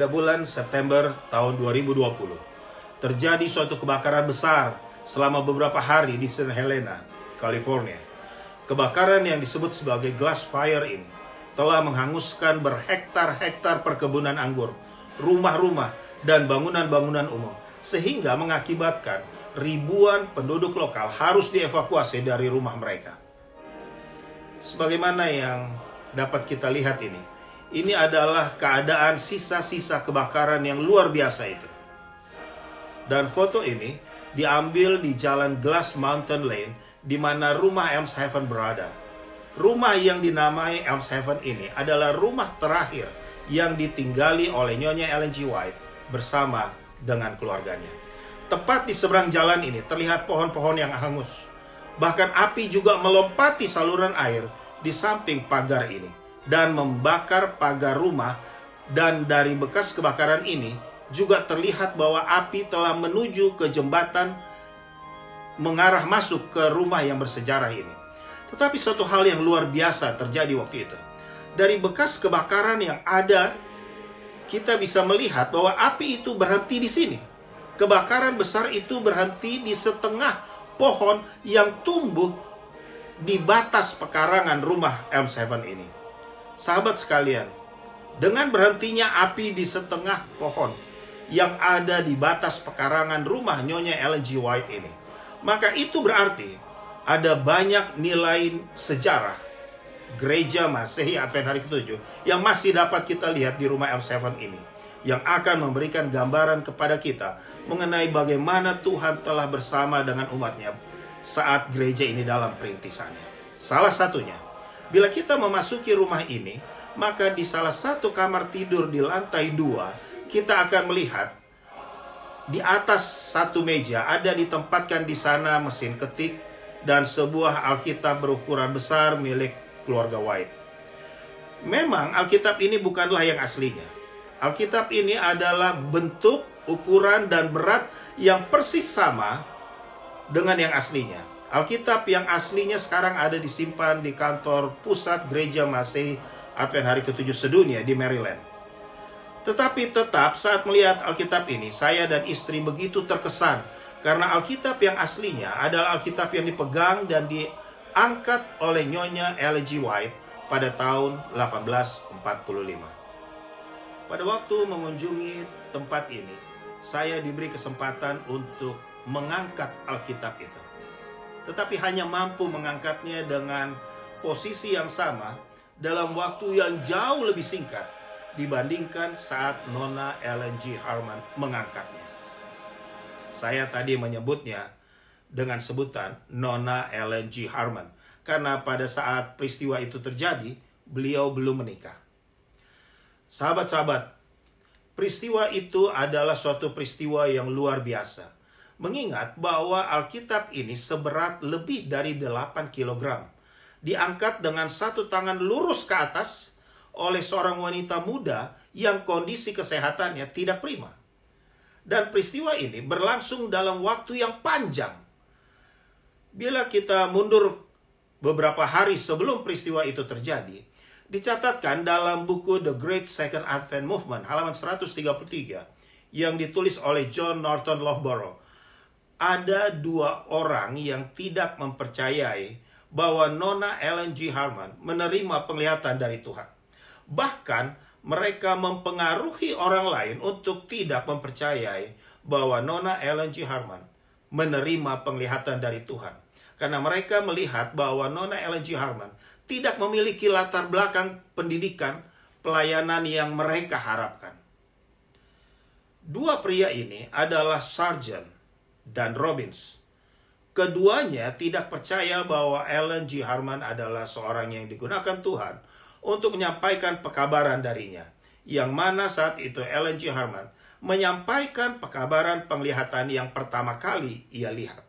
Pada bulan September tahun 2020, terjadi suatu kebakaran besar selama beberapa hari di St. Helena, California. Kebakaran yang disebut sebagai glass fire ini telah menghanguskan berhektar-hektar perkebunan anggur, rumah-rumah, dan bangunan-bangunan umum, sehingga mengakibatkan ribuan penduduk lokal harus dievakuasi dari rumah mereka. Sebagaimana yang dapat kita lihat ini adalah keadaan sisa-sisa kebakaran yang luar biasa itu. Dan foto ini diambil di jalan Glass Mountain Lane, di mana rumah Elms Heaven berada. Rumah yang dinamai Elms Heaven ini adalah rumah terakhir yang ditinggali oleh Nyonya Ellen G. White bersama dengan keluarganya. Tepat di seberang jalan ini terlihat pohon-pohon yang hangus. Bahkan api juga melompati saluran air di samping pagar ini dan membakar pagar rumah. Dan dari bekas kebakaran ini juga terlihat bahwa api telah menuju ke jembatan mengarah masuk ke rumah yang bersejarah ini. Tetapi suatu hal yang luar biasa terjadi waktu itu. Dari bekas kebakaran yang ada, kita bisa melihat bahwa api itu berhenti di sini. Kebakaran besar itu berhenti di setengah pohon yang tumbuh di batas pekarangan rumah Elms Heaven ini. Sahabat sekalian, dengan berhentinya api di setengah pohon yang ada di batas pekarangan rumah Nyonya Ellen G. White ini, maka itu berarti ada banyak nilai sejarah gereja Masehi Advent hari ke-7 yang masih dapat kita lihat di rumah Elms Heaven ini, yang akan memberikan gambaran kepada kita mengenai bagaimana Tuhan telah bersama dengan umatnya saat gereja ini dalam perintisannya. Salah satunya, bila kita memasuki rumah ini, maka di salah satu kamar tidur di lantai 2, kita akan melihat di atas satu meja ada ditempatkan di sana mesin ketik dan sebuah Alkitab berukuran besar milik keluarga White. Memang Alkitab ini bukanlah yang aslinya. Alkitab ini adalah bentuk, ukuran, dan berat yang persis sama dengan yang aslinya. Alkitab yang aslinya sekarang ada disimpan di kantor pusat Gereja Masehi Advent hari ke-7 sedunia di Maryland. Tetapi tetap saat melihat Alkitab ini, saya dan istri begitu terkesan karena Alkitab yang aslinya adalah Alkitab yang dipegang dan diangkat oleh Nyonya Ellen G. White pada tahun 1845. Pada waktu mengunjungi tempat ini, saya diberi kesempatan untuk mengangkat Alkitab itu. Tetapi hanya mampu mengangkatnya dengan posisi yang sama dalam waktu yang jauh lebih singkat dibandingkan saat Nona Ellen G. Harman mengangkatnya. Saya tadi menyebutnya dengan sebutan Nona Ellen G. Harman karena pada saat peristiwa itu terjadi, beliau belum menikah. Sahabat-sahabat, peristiwa itu adalah suatu peristiwa yang luar biasa. Mengingat bahwa Alkitab ini seberat lebih dari 8 kg. Diangkat dengan satu tangan lurus ke atas oleh seorang wanita muda yang kondisi kesehatannya tidak prima. Dan peristiwa ini berlangsung dalam waktu yang panjang. Bila kita mundur beberapa hari sebelum peristiwa itu terjadi, dicatatkan dalam buku The Great Second Advent Movement halaman 133 yang ditulis oleh John Norton Loughborough, ada 2 orang yang tidak mempercayai bahwa Nona Ellen G. Harman menerima penglihatan dari Tuhan. Bahkan mereka mempengaruhi orang lain untuk tidak mempercayai bahwa Nona Ellen G. Harman menerima penglihatan dari Tuhan. Karena mereka melihat bahwa Nona Ellen G. Harman tidak memiliki latar belakang pendidikan pelayanan yang mereka harapkan. 2 pria ini adalah Sargent dan Robbins. Keduanya tidak percaya bahwa Ellen G. Harman adalah seorang yang digunakan Tuhan untuk menyampaikan pekabaran darinya, yang mana saat itu Ellen G. Harman menyampaikan pekabaran penglihatan yang pertama kali ia lihat.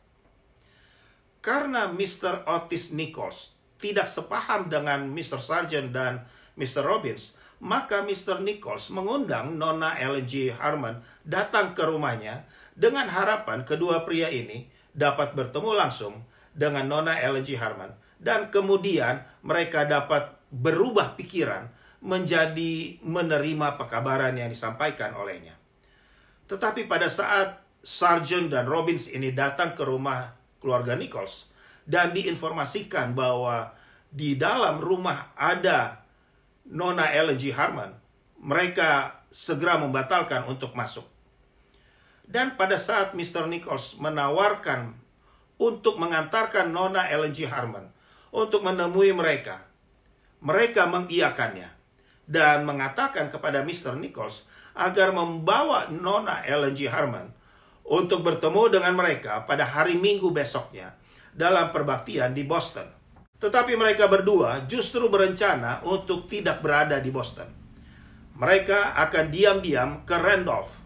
Karena Mr. Otis Nichols tidak sepaham dengan Mr. Sargent dan Mr. Robbins, maka Mr. Nichols mengundang Nona Ellen G. Harman datang ke rumahnya dengan harapan kedua pria ini dapat bertemu langsung dengan Nona Ellen G. Harman dan kemudian mereka dapat berubah pikiran menjadi menerima pekabaran yang disampaikan olehnya. Tetapi pada saat Sargent dan Robbins ini datang ke rumah keluarga Nichols dan diinformasikan bahwa di dalam rumah ada Nona Ellen G. Harman, mereka segera membatalkan untuk masuk. Dan pada saat Mr. Nichols menawarkan untuk mengantarkan Nona Ellen G. Harman untuk menemui mereka, mereka mengiyakannya dan mengatakan kepada Mr. Nichols agar membawa Nona Ellen G. Harman untuk bertemu dengan mereka pada hari Minggu besoknya dalam perbaktian di Boston. Tetapi mereka berdua justru berencana untuk tidak berada di Boston. Mereka akan diam-diam ke Randolph.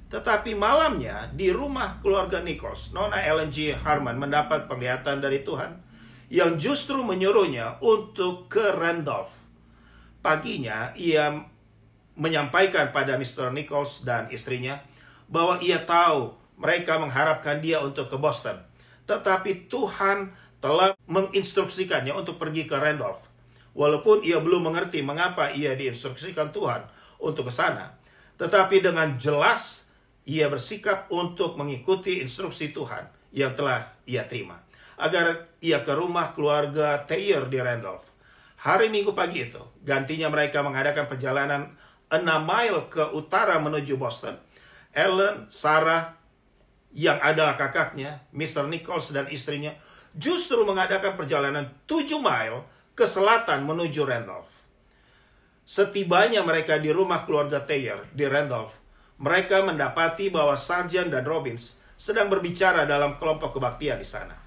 Tetapi malamnya di rumah keluarga Nichols, Nona Ellen G. Harman mendapat penglihatan dari Tuhan yang justru menyuruhnya untuk ke Randolph. Paginya ia menyampaikan pada Mr. Nichols dan istrinya bahwa ia tahu mereka mengharapkan dia untuk ke Boston. Tetapi Tuhan telah menginstruksikannya untuk pergi ke Randolph. Walaupun ia belum mengerti mengapa ia diinstruksikan Tuhan untuk ke sana. Tetapi dengan jelas ia bersikap untuk mengikuti instruksi Tuhan yang telah ia terima. Agar ia ke rumah keluarga Thayer di Randolph. Hari Minggu pagi itu, gantinya mereka mengadakan perjalanan 6 mil ke utara menuju Boston. Ellen, Sarah, yang adalah kakaknya, Mr. Nichols dan istrinya, justru mengadakan perjalanan 7 mil ke selatan menuju Randolph. Setibanya mereka di rumah keluarga Thayer di Randolph, mereka mendapati bahwa Sargent dan Robbins sedang berbicara dalam kelompok kebaktian di sana.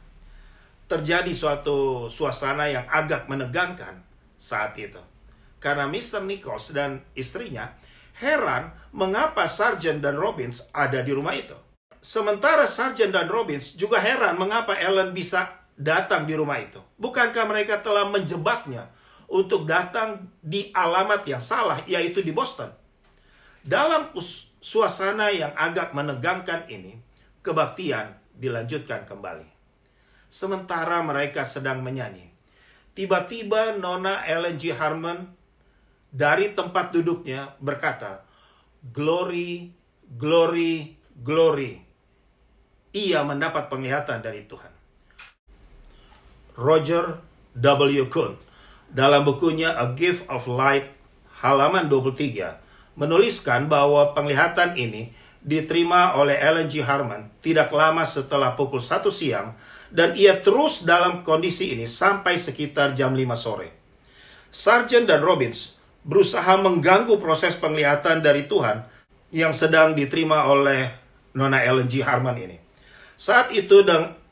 Terjadi suatu suasana yang agak menegangkan saat itu. Karena Mr. Nichols dan istrinya heran mengapa Sargent dan Robbins ada di rumah itu. Sementara Sargent dan Robbins juga heran mengapa Ellen bisa datang di rumah itu. Bukankah mereka telah menjebaknya untuk datang di alamat yang salah, yaitu di Boston? Dalam suasana yang agak menegangkan ini, kebaktian dilanjutkan kembali. Sementara mereka sedang menyanyi, tiba-tiba Nona Ellen G. Harman dari tempat duduknya berkata, "Glory, glory, glory." Ia mendapat penglihatan dari Tuhan. Roger W. Kuhn dalam bukunya A Gift of Light halaman 23 menuliskan bahwa penglihatan ini diterima oleh Ellen G. Harman tidak lama setelah pukul 1 siang dan ia terus dalam kondisi ini sampai sekitar jam 5 sore. Sargent dan Robbins berusaha mengganggu proses penglihatan dari Tuhan yang sedang diterima oleh Nona Ellen G. Harman ini. Saat itu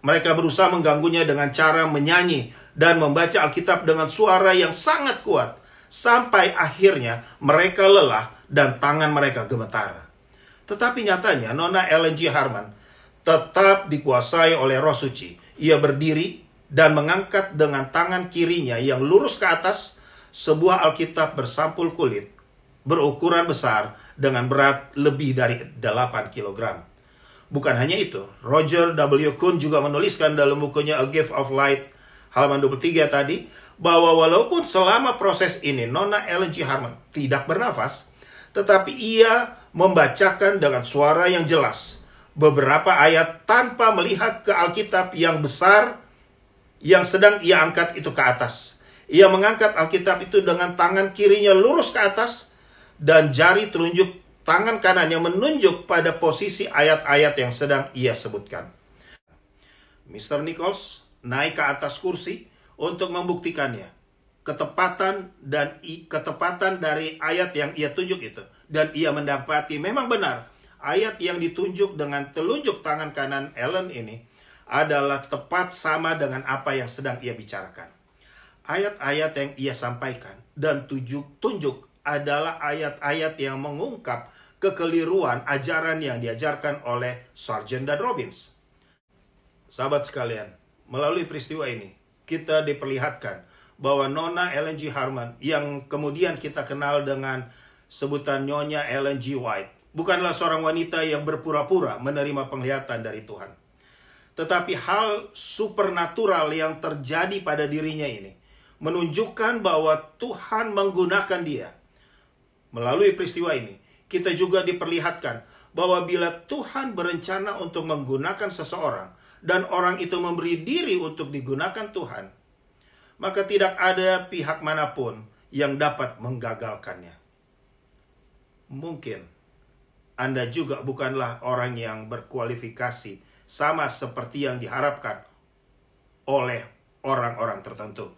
mereka berusaha mengganggunya dengan cara menyanyi dan membaca Alkitab dengan suara yang sangat kuat. Sampai akhirnya mereka lelah dan tangan mereka gemetar. Tetapi nyatanya Nona Ellen G. Harman tetap dikuasai oleh Roh Suci. Ia berdiri dan mengangkat dengan tangan kirinya yang lurus ke atas sebuah Alkitab bersampul kulit berukuran besar dengan berat lebih dari 8 kg. Bukan hanya itu, Roger W. Kuhn juga menuliskan dalam bukunya A Gift of Light halaman 23 tadi, bahwa walaupun selama proses ini Nona Ellen G. Harman tidak bernafas, tetapi ia membacakan dengan suara yang jelas beberapa ayat tanpa melihat ke Alkitab yang besar yang sedang ia angkat itu ke atas. Ia mengangkat Alkitab itu dengan tangan kirinya lurus ke atas dan jari telunjuk tangan kanannya menunjuk pada posisi ayat-ayat yang sedang ia sebutkan. Mr. Nichols naik ke atas kursi untuk membuktikannya. Ketepatan dari ayat yang ia tunjuk itu. Dan ia mendapati memang benar. Ayat yang ditunjuk dengan telunjuk tangan kanan Ellen ini adalah tepat sama dengan apa yang sedang ia bicarakan. Ayat-ayat yang ia sampaikan dan tunjuk adalah ayat-ayat yang mengungkap kekeliruan ajaran yang diajarkan oleh Sargent dan Robbins. Sahabat sekalian, melalui peristiwa ini, kita diperlihatkan bahwa Nona Ellen G. Harman yang kemudian kita kenal dengan sebutan Nyonya Ellen G. White bukanlah seorang wanita yang berpura-pura menerima penglihatan dari Tuhan. Tetapi hal supernatural yang terjadi pada dirinya ini menunjukkan bahwa Tuhan menggunakan dia. Melalui peristiwa ini, kita juga diperlihatkan bahwa bila Tuhan berencana untuk menggunakan seseorang dan orang itu memberi diri untuk digunakan Tuhan, maka tidak ada pihak manapun yang dapat menggagalkannya. Mungkin Anda juga bukanlah orang yang berkualifikasi sama seperti yang diharapkan oleh orang-orang tertentu.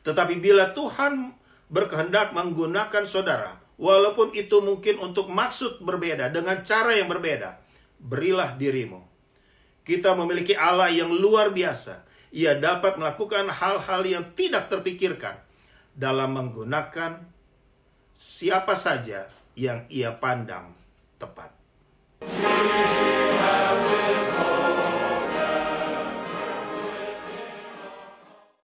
Tetapi bila Tuhan berkehendak menggunakan saudara, walaupun itu mungkin untuk maksud berbeda, dengan cara yang berbeda, berilah dirimu. Kita memiliki Allah yang luar biasa. Ia dapat melakukan hal-hal yang tidak terpikirkan dalam menggunakan siapa saja yang ia pandang tepat.